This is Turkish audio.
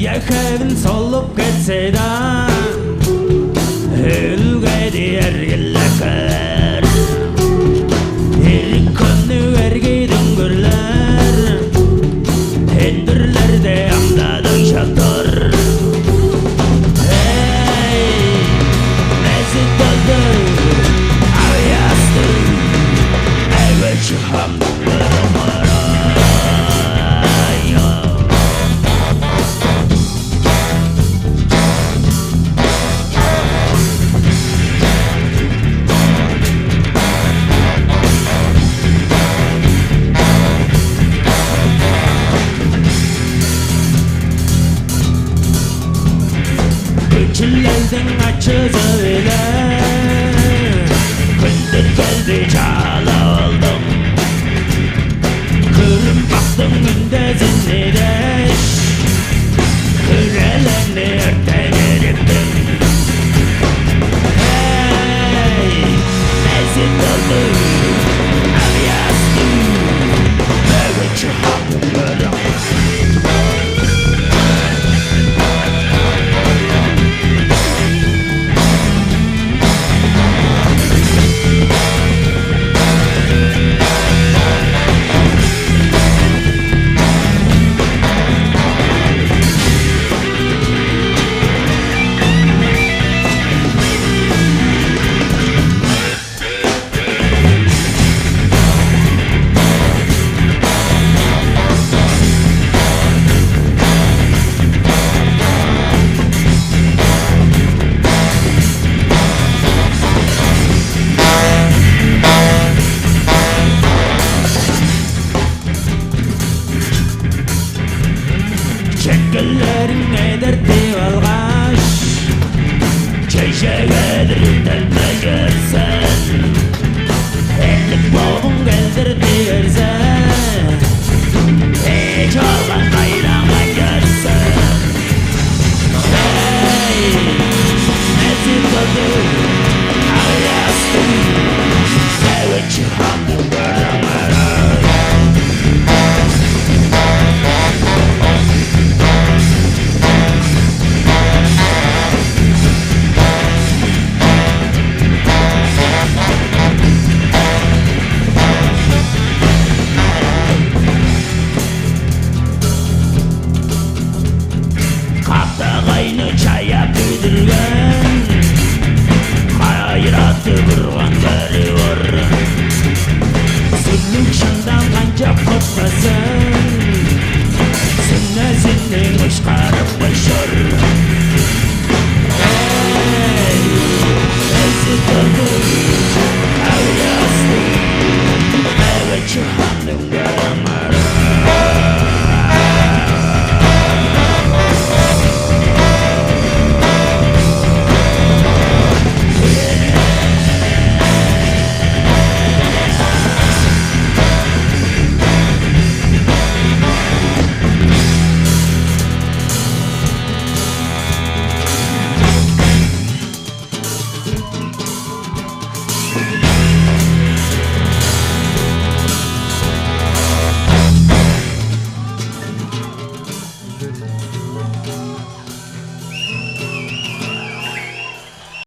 Yakın solup geçse de Ülke diğer yıllar İlk konu ergidin gürler Endirlerde amdadan şatır Hey, mesit oldu Aviyastı Evet çıhamdı Çillerden açıza bile Gündür geldi çağla oldum Kırım baktım gündezin ireş Kırelerini örten erittim Hey, mezit oldu Aviyastım Evet çıhamdım görüm Çekillerin ederdi algaş Çeşeğedir telme görsen Ellik boğun geldirdi ersen Hiç olan kayrama görsen Hey, mesit oldu Aviyastım Evet çıhamdım göremem Kaptağayını çaya büdürgen Hayratı burganları var Süllük şundan kanca potmasın Sünnesinin ışkarıp başarı